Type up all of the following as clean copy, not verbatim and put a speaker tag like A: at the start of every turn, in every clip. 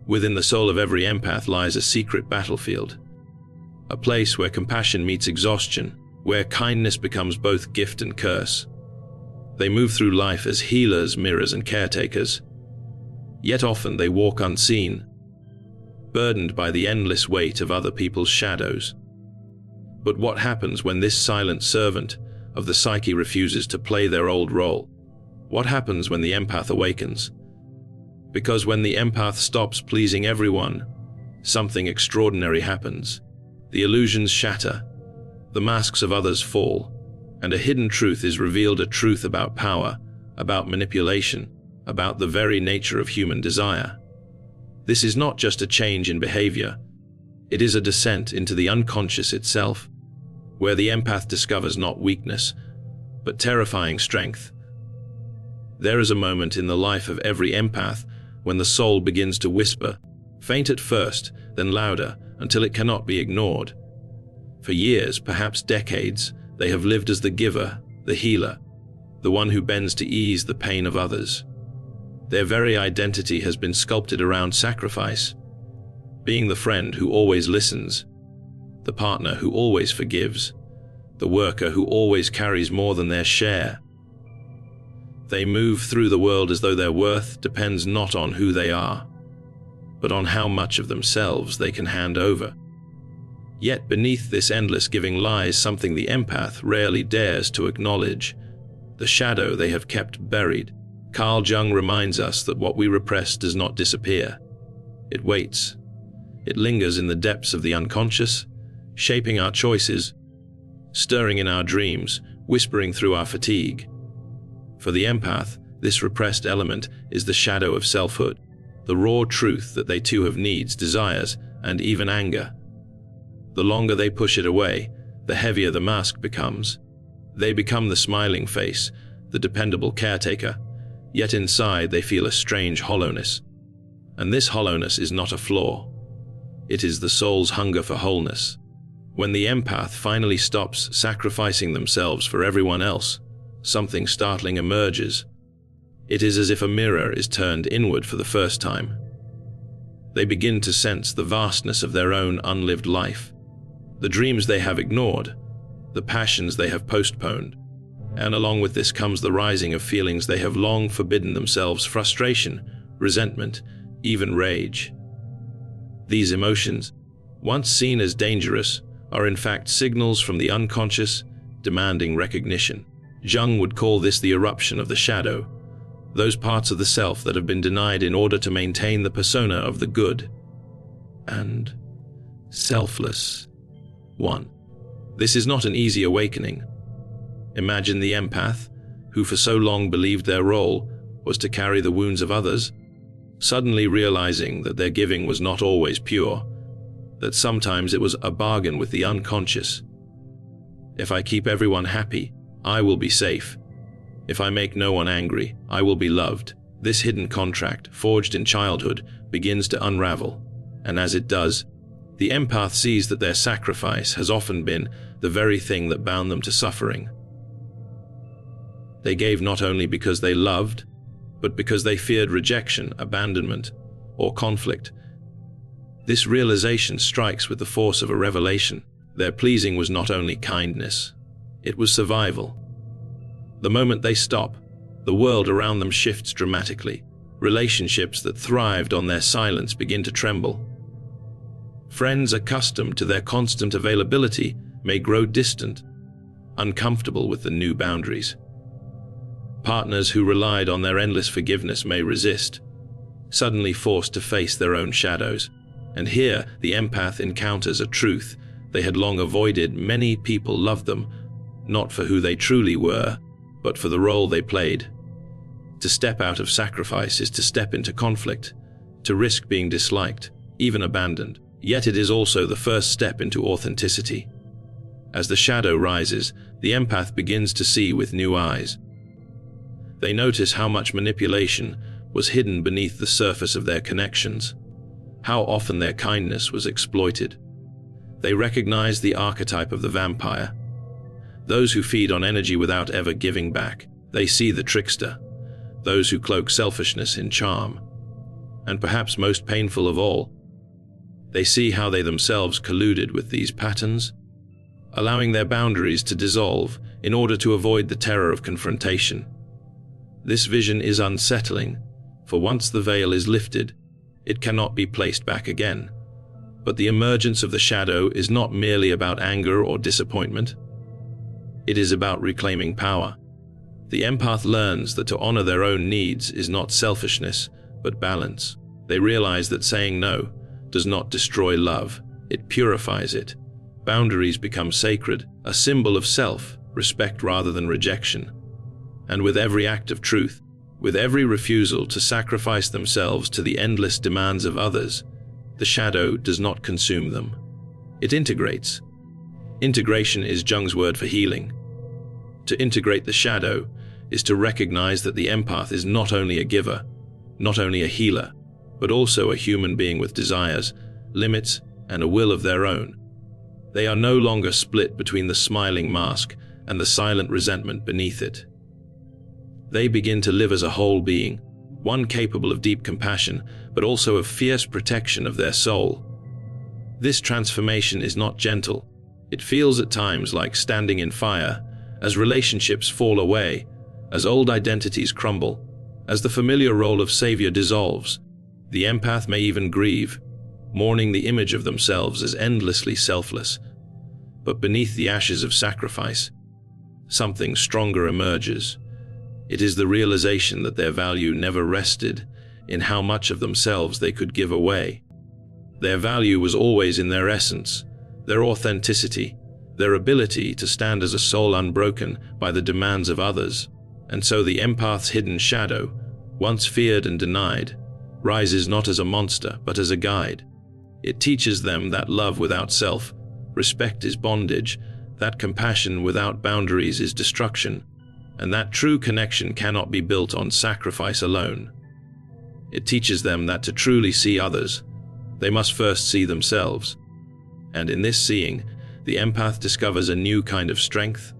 A: Within the soul of every empath lies a secret battlefield, a place where compassion meets exhaustion, where kindness becomes both gift and curse. They move through life as healers, mirrors, and caretakers. Yet often they walk unseen, burdened by the endless weight of other people's shadows. But what happens when this silent servant of the psyche refuses to play their old role? What happens when the empath awakens? Because when the empath stops pleasing everyone, something extraordinary happens. The illusions shatter, the masks of others fall, and a hidden truth is revealed, a truth about power, about manipulation, about the very nature of human desire. This is not just a change in behavior, it is a descent into the unconscious itself, where the empath discovers not weakness, but terrifying strength. There is a moment in the life of every empath when the soul begins to whisper, faint at first, then louder, until it cannot be ignored. For years, perhaps decades, they have lived as the giver, the healer, the one who bends to ease the pain of others. Their very identity has been sculpted around sacrifice, being the friend who always listens, the partner who always forgives, the worker who always carries more than their share. They move through the world as though their worth depends not on who they are, but on how much of themselves they can hand over. Yet beneath this endless giving lies something the empath rarely dares to acknowledge, the shadow they have kept buried. Carl Jung reminds us that what we repress does not disappear. It waits. It lingers in the depths of the unconscious, shaping our choices, stirring in our dreams, whispering through our fatigue. For the empath, this repressed element is the shadow of selfhood, the raw truth that they too have needs, desires, and even anger. The longer they push it away, the heavier the mask becomes. They become the smiling face, the dependable caretaker, yet inside they feel a strange hollowness. And this hollowness is not a flaw. It is the soul's hunger for wholeness. When the empath finally stops sacrificing themselves for everyone else, something startling emerges. It is as if a mirror is turned inward for the first time. They begin to sense the vastness of their own unlived life, the dreams they have ignored, the passions they have postponed, and along with this comes the rising of feelings they have long forbidden themselves: frustration, resentment, even rage. These emotions, once seen as dangerous, are in fact signals from the unconscious, demanding recognition. Jung would call this the eruption of the shadow, those parts of the self that have been denied in order to maintain the persona of the good and selfless one. This is not an easy awakening. Imagine the empath, who for so long believed their role was to carry the wounds of others, suddenly realizing that their giving was not always pure, that sometimes it was a bargain with the unconscious. If I keep everyone happy, I will be safe. If I make no one angry, I will be loved. This hidden contract, forged in childhood, begins to unravel, and as it does, the empath sees that their sacrifice has often been the very thing that bound them to suffering. They gave not only because they loved, but because they feared rejection, abandonment, or conflict. This realization strikes with the force of a revelation. Their pleasing was not only kindness, it was survival. The moment they stop, the world around them shifts dramatically. Relationships that thrived on their silence begin to tremble. Friends accustomed to their constant availability may grow distant, uncomfortable with the new boundaries. Partners who relied on their endless forgiveness may resist, suddenly forced to face their own shadows. And here, the empath encounters a truth they had long avoided. Many people loved them, not for who they truly were, but for the role they played. To step out of sacrifice is to step into conflict, to risk being disliked, even abandoned. Yet it is also the first step into authenticity. As the shadow rises, the empath begins to see with new eyes. They notice how much manipulation was hidden beneath the surface of their connections, how often their kindness was exploited. They recognize the archetype of the vampire, those who feed on energy without ever giving back. They see the trickster, those who cloak selfishness in charm. and perhaps most painful of all, they see how they themselves colluded with these patterns, allowing their boundaries to dissolve in order to avoid the terror of confrontation. This vision is unsettling, for once the veil is lifted, it cannot be placed back again. But the emergence of the shadow is not merely about anger or disappointment. It is about reclaiming power. The empath learns that to honor their own needs is not selfishness, but balance. They realize that saying no does not destroy love, it purifies it. Boundaries become sacred, a symbol of self-respect rather than rejection. And with every act of truth, with every refusal to sacrifice themselves to the endless demands of others, the shadow does not consume them. It integrates. Integration is Jung's word for healing. To integrate the shadow is to recognize that the empath is not only a giver, not only a healer, but also a human being with desires, limits, and a will of their own. They are no longer split between the smiling mask and the silent resentment beneath it. They begin to live as a whole being, one capable of deep compassion, but also of fierce protection of their soul. This transformation is not gentle. It feels at times like standing in fire, as relationships fall away, as old identities crumble, as the familiar role of savior dissolves. The empath may even grieve, mourning the image of themselves as endlessly selfless. But beneath the ashes of sacrifice, something stronger emerges. It is the realization that their value never rested in how much of themselves they could give away. Their value was always in their essence, their authenticity, their ability to stand as a soul unbroken by the demands of others. And so the empath's hidden shadow, once feared and denied, rises not as a monster but as a guide. It teaches them that love without self, respect is bondage, that compassion without boundaries is destruction, and that true connection cannot be built on sacrifice alone. It teaches them that to truly see others, they must first see themselves. And in this seeing, the empath discovers a new kind of strength,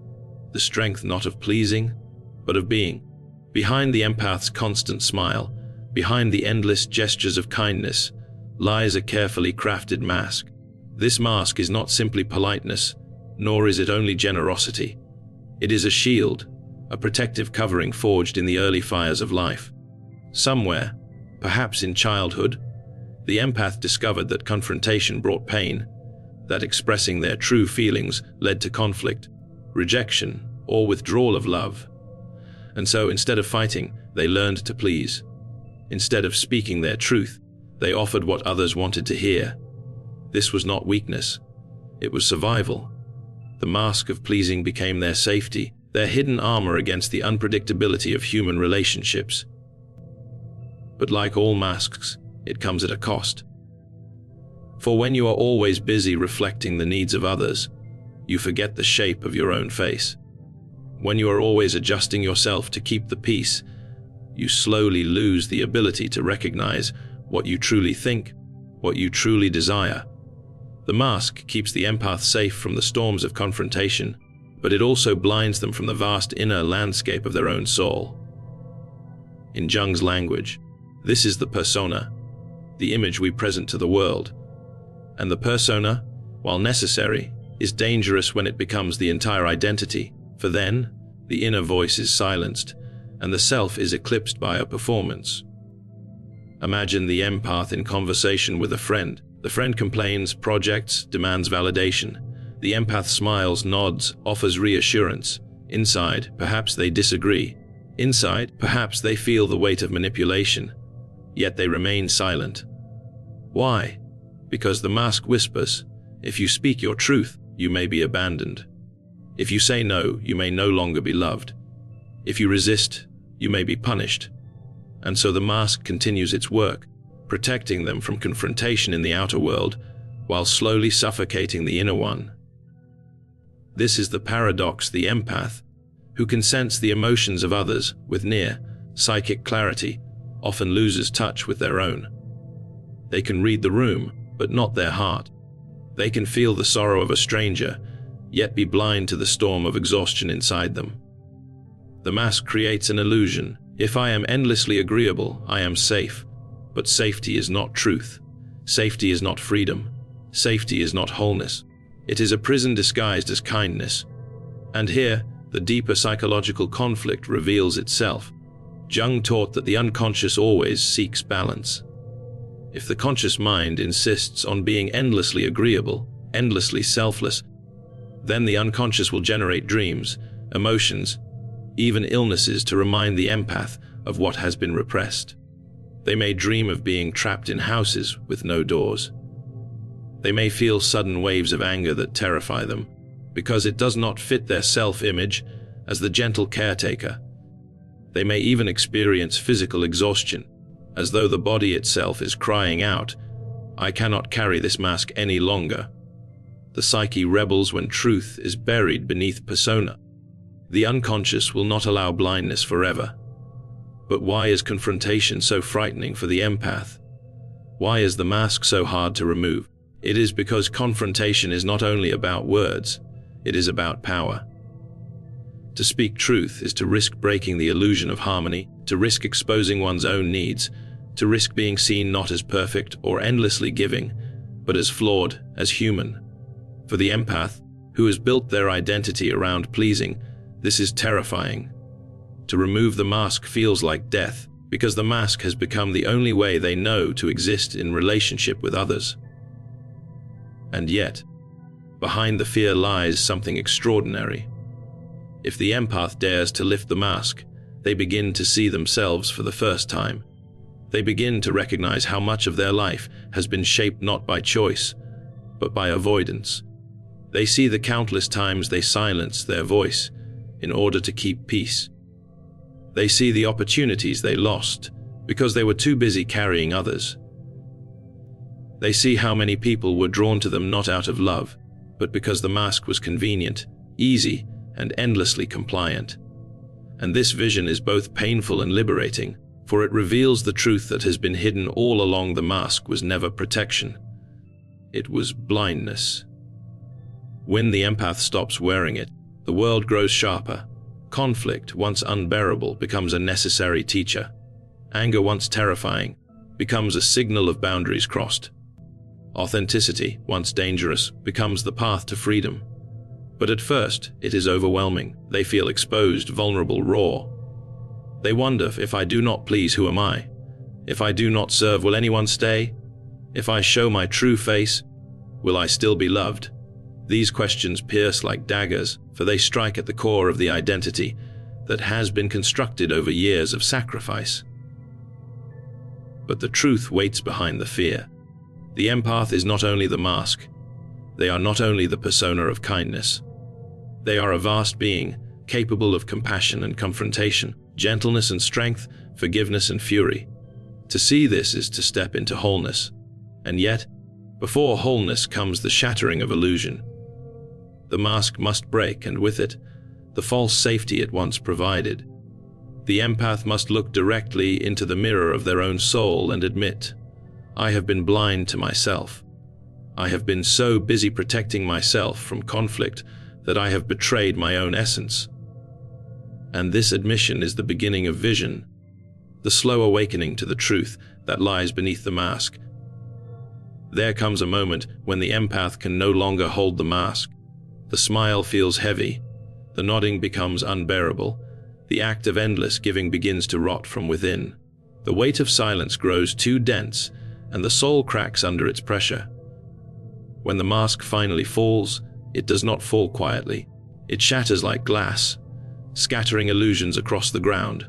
A: the strength not of pleasing, but of being. Behind the empath's constant smile, behind the endless gestures of kindness, lies a carefully crafted mask. This mask is not simply politeness, nor is it only generosity. It is a shield, a protective covering forged in the early fires of life. Somewhere, perhaps in childhood, the empath discovered that confrontation brought pain, that expressing their true feelings led to conflict, rejection, or withdrawal of love. And so instead of fighting, they learned to please. Instead of speaking their truth, they offered what others wanted to hear. This was not weakness, it was survival. The mask of pleasing became their safety, their hidden armor against the unpredictability of human relationships. But like all masks, it comes at a cost. For when you are always busy reflecting the needs of others, you forget the shape of your own face. When you are always adjusting yourself to keep the peace, you slowly lose the ability to recognize what you truly think, what you truly desire. The mask keeps the empath safe from the storms of confrontation, but it also blinds them from the vast inner landscape of their own soul. In Jung's language, this is the persona, the image we present to the world. And the persona, while necessary, is dangerous when it becomes the entire identity, for then, the inner voice is silenced, and the self is eclipsed by a performance. Imagine the empath in conversation with a friend. The friend complains, projects, demands validation. The empath smiles, nods, offers reassurance. Inside, perhaps they disagree. Inside, perhaps they feel the weight of manipulation. Yet they remain silent. Why? Because the mask whispers, if you speak your truth, you may be abandoned. If you say no, you may no longer be loved. If you resist, you may be punished. And so the mask continues its work, protecting them from confrontation in the outer world, while slowly suffocating the inner one. This is the paradox. The empath, who can sense the emotions of others with near psychic clarity, often loses touch with their own. They can read the room, but not their heart. They can feel the sorrow of a stranger, yet be blind to the storm of exhaustion inside them. The mask creates an illusion. If I am endlessly agreeable, I am safe. But safety is not truth. Safety is not freedom. Safety is not wholeness. It is a prison disguised as kindness. And here, the deeper psychological conflict reveals itself. Jung taught that the unconscious always seeks balance. If the conscious mind insists on being endlessly agreeable, endlessly selfless, then the unconscious will generate dreams, emotions, even illnesses to remind the empath of what has been repressed. They may dream of being trapped in houses with no doors. They may feel sudden waves of anger that terrify them, because it does not fit their self-image as the gentle caretaker. They may even experience physical exhaustion, as though the body itself is crying out, "I cannot carry this mask any longer." The psyche rebels when truth is buried beneath persona. The unconscious will not allow blindness forever. But why is confrontation so frightening for the empath? Why is the mask so hard to remove? It is because confrontation is not only about words, it is about power. To speak truth is to risk breaking the illusion of harmony, to risk exposing one's own needs, to risk being seen not as perfect or endlessly giving, but as flawed, as human. For the empath, who has built their identity around pleasing, this is terrifying. To remove the mask feels like death, because the mask has become the only way they know to exist in relationship with others. And yet, behind the fear lies something extraordinary. If the empath dares to lift the mask, they begin to see themselves for the first time. They begin to recognize how much of their life has been shaped not by choice, but by avoidance. They see the countless times they silenced their voice in order to keep peace. They see the opportunities they lost because they were too busy carrying others. They see how many people were drawn to them not out of love, but because the mask was convenient, easy, and endlessly compliant. And this vision is both painful and liberating, for it reveals the truth that has been hidden all along. The mask was never protection. It was blindness. When the empath stops wearing it, the world grows sharper. Conflict, once unbearable, becomes a necessary teacher. Anger, once terrifying, becomes a signal of boundaries crossed. Authenticity, once dangerous, becomes the path to freedom. But at first, it is overwhelming. They feel exposed, vulnerable, raw. They wonder, if I do not please, who am I? If I do not serve, will anyone stay? If I show my true face, will I still be loved? These questions pierce like daggers, for they strike at the core of the identity that has been constructed over years of sacrifice. But the truth waits behind the fear. The empath is not only the mask. They are not only the persona of kindness. They are a vast being, capable of compassion and confrontation, gentleness and strength, forgiveness and fury. To see this is to step into wholeness. And yet, before wholeness comes the shattering of illusion. The mask must break, and with it, the false safety it once provided. The empath must look directly into the mirror of their own soul and admit, I have been blind to myself. I have been so busy protecting myself from conflict that I have betrayed my own essence. And this admission is the beginning of vision, the slow awakening to the truth that lies beneath the mask. There comes a moment when the empath can no longer hold the mask. The smile feels heavy, the nodding becomes unbearable, the act of endless giving begins to rot from within. The weight of silence grows too dense, and the soul cracks under its pressure. When the mask finally falls, it does not fall quietly. It shatters like glass, scattering illusions across the ground.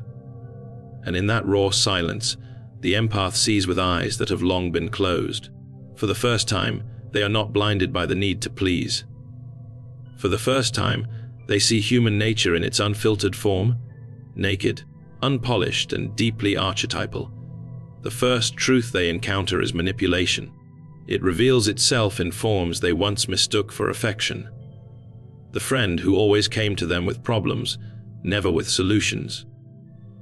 A: And in that raw silence, the empath sees with eyes that have long been closed. For the first time, they are not blinded by the need to please. For the first time, they see human nature in its unfiltered form, naked, unpolished, and deeply archetypal. The first truth they encounter is manipulation. It reveals itself in forms they once mistook for affection. The friend who always came to them with problems, never with solutions.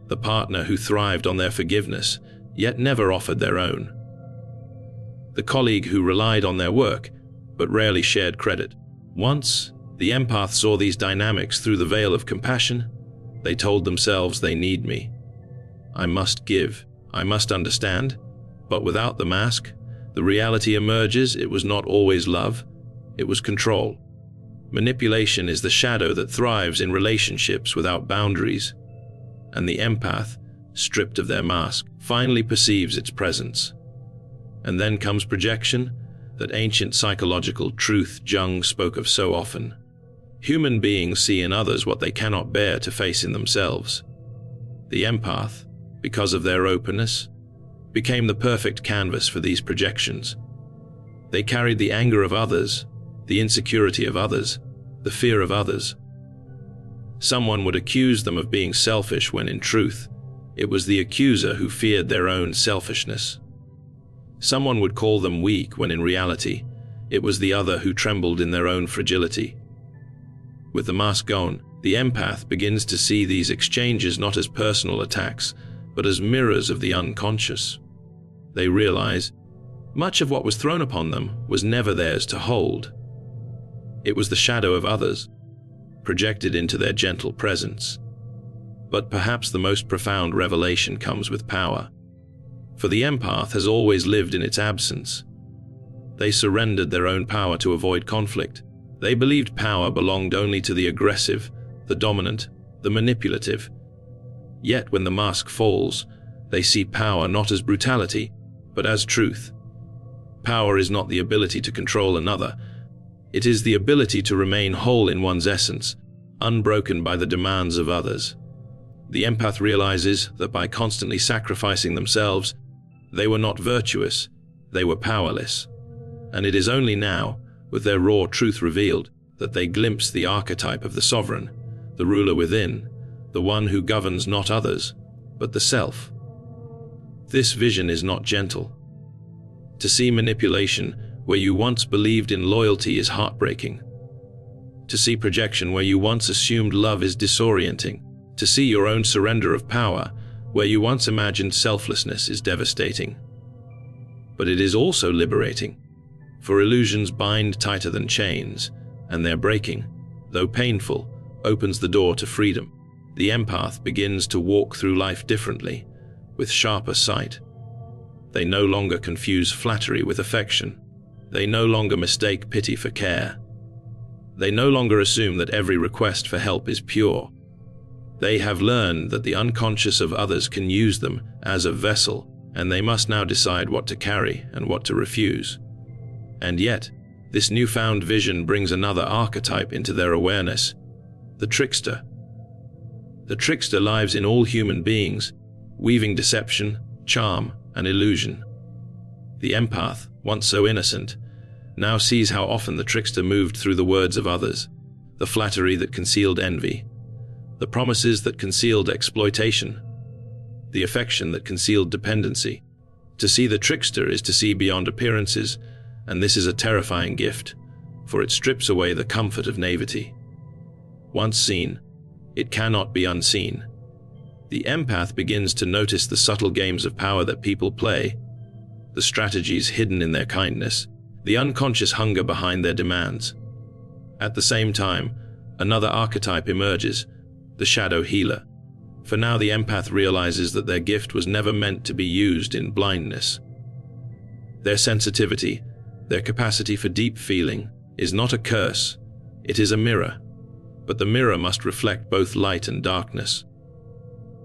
A: The partner who thrived on their forgiveness, yet never offered their own. The colleague who relied on their work, but rarely shared credit. Once, the empath saw these dynamics through the veil of compassion. They told themselves, they need me. I must give. I must understand. But without the mask, the reality emerges. It was not always love, it was control. Manipulation is the shadow that thrives in relationships without boundaries, and the empath, stripped of their mask, finally perceives its presence. And then comes projection, that ancient psychological truth Jung spoke of so often. Human beings see in others what they cannot bear to face in themselves. The empath, because of their openness, became the perfect canvas for these projections. They carried the anger of others, the insecurity of others, the fear of others. Someone would accuse them of being selfish when in truth, it was the accuser who feared their own selfishness. Someone would call them weak when in reality, it was the other who trembled in their own fragility. With the mask gone, the empath begins to see these exchanges not as personal attacks, but as mirrors of the unconscious. They realize much of what was thrown upon them was never theirs to hold. It was the shadow of others, projected into their gentle presence. But perhaps the most profound revelation comes with power. For the empath has always lived in its absence. They surrendered their own power to avoid conflict. They believed power belonged only to the aggressive, the dominant, the manipulative. Yet when the mask falls, they see power not as brutality, but as truth. Power is not the ability to control another. It is the ability to remain whole in one's essence, unbroken by the demands of others. The empath realizes that by constantly sacrificing themselves, they were not virtuous, they were powerless. And it is only now, with their raw truth revealed, that they glimpse the archetype of the sovereign, the ruler within, the one who governs not others, but the self. This vision is not gentle. To see manipulation where you once believed in loyalty is heartbreaking. To see projection where you once assumed love is disorienting. To see your own surrender of power where you once imagined selflessness is devastating. But it is also liberating, for illusions bind tighter than chains, and their breaking, though painful, opens the door to freedom. The empath begins to walk through life differently, with sharper sight. They no longer confuse flattery with affection. They no longer mistake pity for care. They no longer assume that every request for help is pure. They have learned that the unconscious of others can use them as a vessel, and they must now decide what to carry and what to refuse. And yet, this newfound vision brings another archetype into their awareness, the trickster. The trickster lives in all human beings, weaving deception, charm, and illusion. The empath, once so innocent, now sees how often the trickster moved through the words of others, the flattery that concealed envy, the promises that concealed exploitation, the affection that concealed dependency. To see the trickster is to see beyond appearances, and this is a terrifying gift, for it strips away the comfort of naivety. Once seen, it cannot be unseen. The empath begins to notice the subtle games of power that people play, the strategies hidden in their kindness, the unconscious hunger behind their demands. At the same time, another archetype emerges, the shadow healer. For now the empath realizes that their gift was never meant to be used in blindness. Their sensitivity, their capacity for deep feeling, is not a curse, it is a mirror. But the mirror must reflect both light and darkness.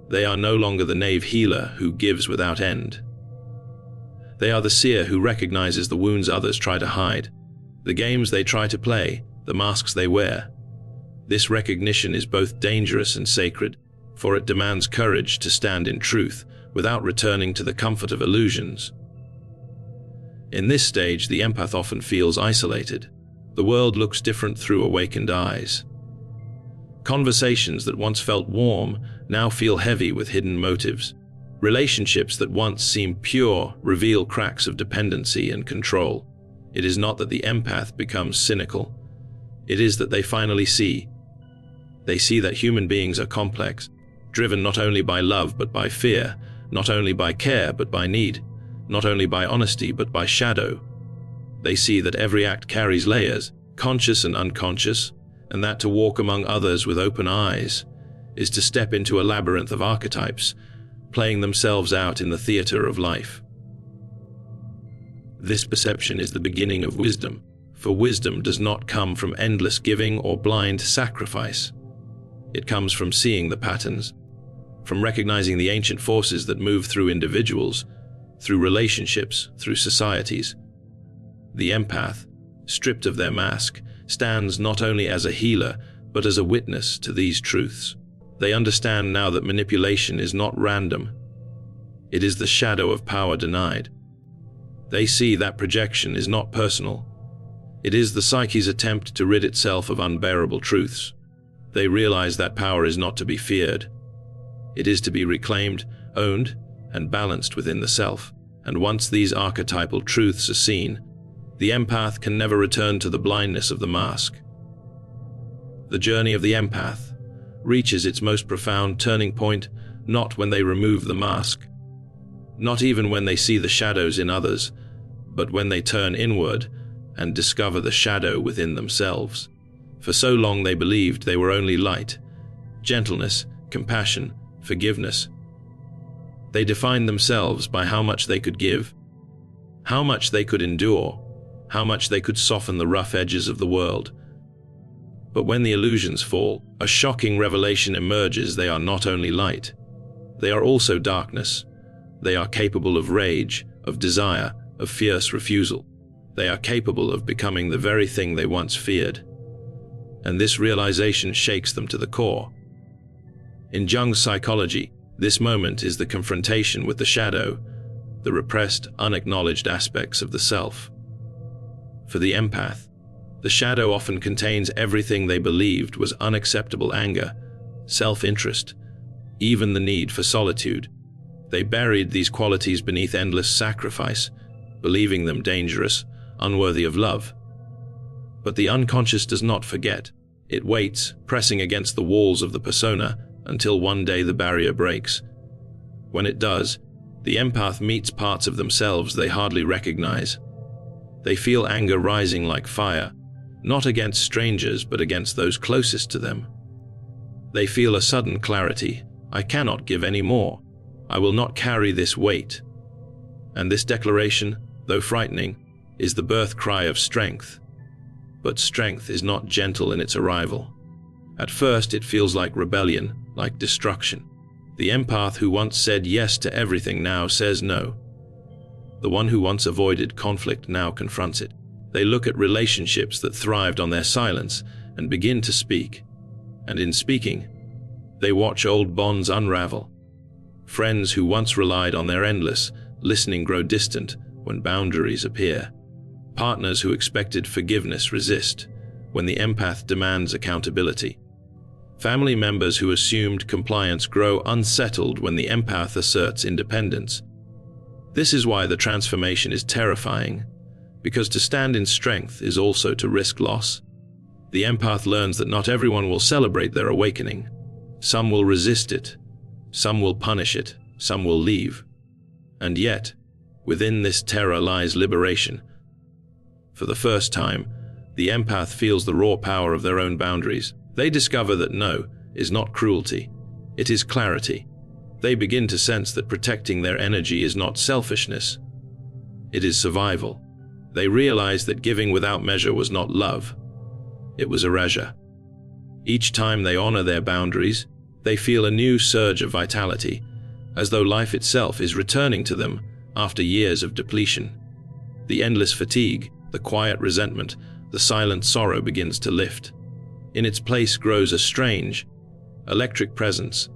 A: They are no longer the knave healer who gives without end. They are the seer who recognizes the wounds others try to hide, the games they try to play, the masks they wear. This recognition is both dangerous and sacred, for it demands courage to stand in truth without returning to the comfort of illusions. In this stage, the empath often feels isolated. The world looks different through awakened eyes. Conversations that once felt warm now feel heavy with hidden motives. Relationships that once seemed pure reveal cracks of dependency and control. It is not that the empath becomes cynical. It is that they finally see. They see that human beings are complex, driven not only by love but by fear, not only by care but by need, not only by honesty but by shadow. They see that every act carries layers, conscious and unconscious, and that to walk among others with open eyes is to step into a labyrinth of archetypes, playing themselves out in the theater of life. This perception is the beginning of wisdom, for wisdom does not come from endless giving or blind sacrifice. It comes from seeing the patterns, from recognizing the ancient forces that move through individuals, through relationships, through societies. The empath, stripped of their mask, stands not only as a healer, but as a witness to these truths. They understand now that manipulation is not random. It is the shadow of power denied. They see that projection is not personal. It is the psyche's attempt to rid itself of unbearable truths. They realize that power is not to be feared. It is to be reclaimed, owned, and balanced within the self. And once these archetypal truths are seen, the empath can never return to the blindness of the mask. The journey of the empath reaches its most profound turning point not when they remove the mask, not even when they see the shadows in others, but when they turn inward and discover the shadow within themselves. For so long they believed they were only light, gentleness, compassion, forgiveness. They defined themselves by how much they could give, how much they could endure, how much they could soften the rough edges of the world. But when the illusions fall, a shocking revelation emerges. They are not only light, they are also darkness. They are capable of rage, of desire, of fierce refusal. They are capable of becoming the very thing they once feared. And this realization shakes them to the core. In Jung's psychology, this moment is the confrontation with the shadow, the repressed, unacknowledged aspects of the self. For the empath, the shadow often contains everything they believed was unacceptable: anger, self-interest, even the need for solitude. They buried these qualities beneath endless sacrifice, believing them dangerous, unworthy of love. But the unconscious does not forget. It waits, pressing against the walls of the persona, until one day the barrier breaks. When it does, the empath meets parts of themselves they hardly recognize. They feel anger rising like fire, not against strangers but against those closest to them. They feel a sudden clarity: I cannot give any more. I will not carry this weight. And this declaration, though frightening, is the birth cry of strength. But strength is not gentle in its arrival. At first it feels like rebellion, like destruction. The empath who once said yes to everything now says no. The one who once avoided conflict now confronts it. They look at relationships that thrived on their silence and begin to speak. And in speaking, they watch old bonds unravel. Friends who once relied on their endless listening grow distant when boundaries appear. Partners who expected forgiveness resist when the empath demands accountability. Family members who assumed compliance grow unsettled when the empath asserts independence. This is why the transformation is terrifying, because to stand in strength is also to risk loss. The empath learns that not everyone will celebrate their awakening. Some will resist it, some will punish it, some will leave. And yet, within this terror lies liberation. For the first time, the empath feels the raw power of their own boundaries. They discover that no is not cruelty, it is clarity. They begin to sense that protecting their energy is not selfishness, it is survival. They realize that giving without measure was not love, it was erasure. Each time they honor their boundaries, they feel a new surge of vitality, as though life itself is returning to them after years of depletion. The endless fatigue, the quiet resentment, the silent sorrow begins to lift. In its place grows a strange, electric presence,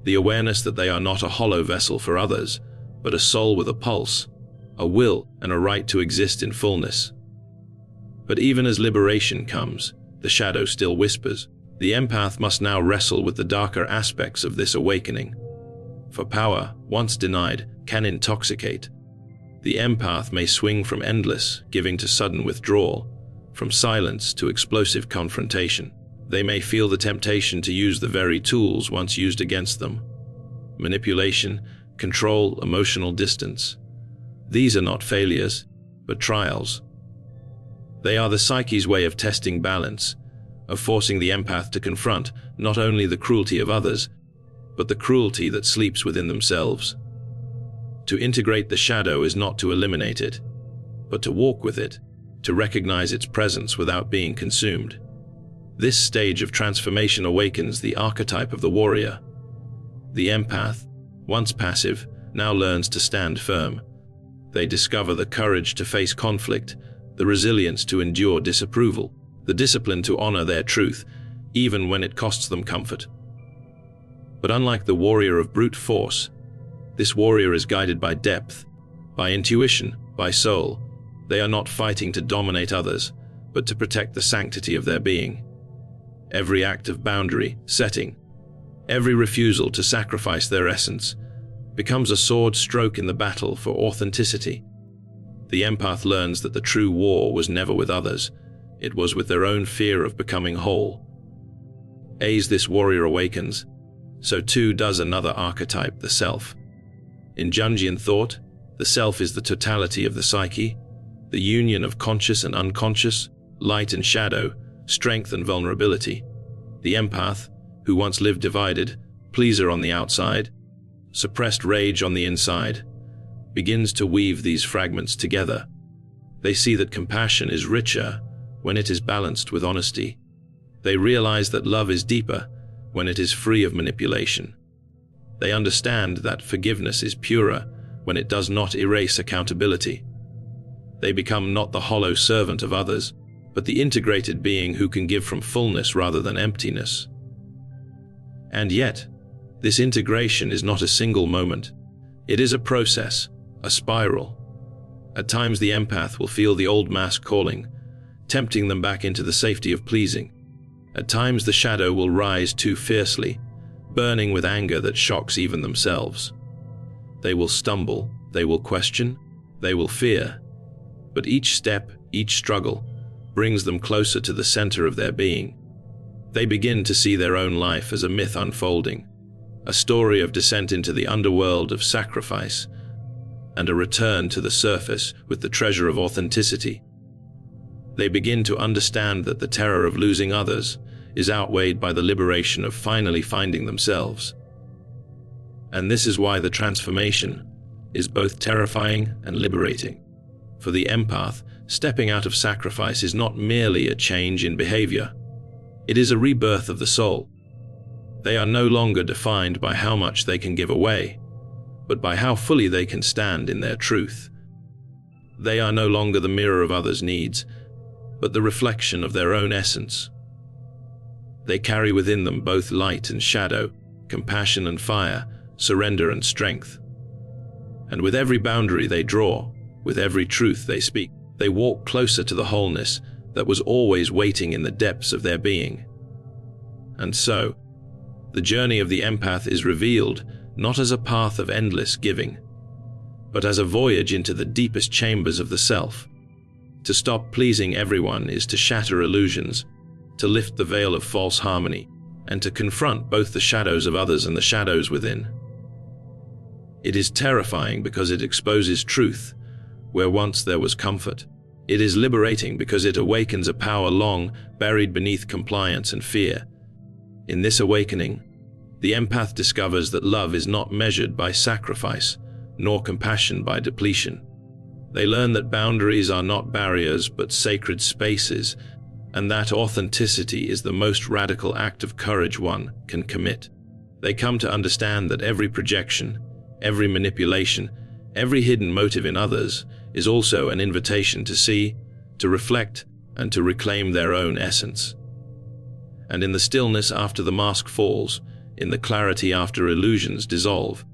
A: the awareness that they are not a hollow vessel for others, but a soul with a pulse, a will, and a right to exist in fullness. But even as liberation comes, the shadow still whispers. The empath must now wrestle with the darker aspects of this awakening. For power, once denied, can intoxicate. The empath may swing from endless giving to sudden withdrawal, from silence to explosive confrontation. They may feel the temptation to use the very tools once used against them: manipulation, control, emotional distance. These are not failures, but trials. They are the psyche's way of testing balance, of forcing the empath to confront not only the cruelty of others, but the cruelty that sleeps within themselves. To integrate the shadow is not to eliminate it. but to walk with it, to recognize its presence without being consumed. This stage of transformation awakens the archetype of the warrior. The empath, once passive, now learns to stand firm. They discover the courage to face conflict, the resilience to endure disapproval, the discipline to honor their truth, even when it costs them comfort. But unlike the warrior of brute force, this warrior is guided by depth, by intuition, by soul. They are not fighting to dominate others, but to protect the sanctity of their being. Every act of boundary setting, every refusal to sacrifice their essence, becomes a sword stroke in the battle for authenticity. The empath learns that the true war was never with others, it was with their own fear of becoming whole. As this warrior awakens, so too does another archetype, the self. In Jungian thought, the self is the totality of the psyche, the union of conscious and unconscious, light and shadow, strength and vulnerability. The empath, who once lived divided, pleaser on the outside, suppressed rage on the inside, begins to weave these fragments together. They see that compassion is richer when it is balanced with honesty. They realize that love is deeper when it is free of manipulation. They understand that forgiveness is purer when it does not erase accountability. They become not the hollow servant of others, but the integrated being who can give from fullness rather than emptiness. And yet, this integration is not a single moment. It is a process, a spiral. At times the empath will feel the old mask calling, tempting them back into the safety of pleasing. At times the shadow will rise too fiercely, burning with anger that shocks even themselves. They will stumble, they will question, they will fear. But each step, each struggle, brings them closer to the center of their being. They begin to see their own life as a myth unfolding, a story of descent into the underworld of sacrifice, and a return to the surface with the treasure of authenticity. They begin to understand that the terror of losing others is outweighed by the liberation of finally finding themselves. And this is why the transformation is both terrifying and liberating. For the empath, stepping out of sacrifice is not merely a change in behavior. It is a rebirth of the soul. They are no longer defined by how much they can give away, but by how fully they can stand in their truth. They are no longer the mirror of others' needs, but the reflection of their own essence. They carry within them both light and shadow, compassion and fire, surrender and strength. And with every boundary they draw, with every truth they speak, they walk closer to the wholeness that was always waiting in the depths of their being. And so, the journey of the empath is revealed not as a path of endless giving, but as a voyage into the deepest chambers of the self. To stop pleasing everyone is to shatter illusions, to lift the veil of false harmony, and to confront both the shadows of others and the shadows within. It is terrifying because it exposes truth where once there was comfort. It is liberating because it awakens a power long buried beneath compliance and fear. In this awakening, the empath discovers that love is not measured by sacrifice, nor compassion by depletion. They learn that boundaries are not barriers but sacred spaces, and that authenticity is the most radical act of courage one can commit. They come to understand that every projection, every manipulation, every hidden motive in others is also an invitation to see, to reflect, and to reclaim their own essence. And in the stillness after the mask falls, in the clarity after illusions dissolve,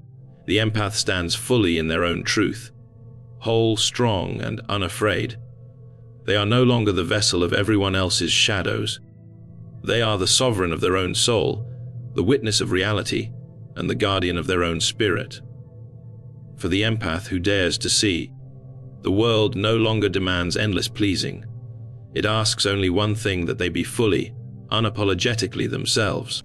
A: the empath stands fully in their own truth, whole, strong, and unafraid. They are no longer the vessel of everyone else's shadows. They are the sovereign of their own soul, the witness of reality, and the guardian of their own spirit. For the empath who dares to see, the world no longer demands endless pleasing. It asks only one thing: that they be fully, unapologetically themselves.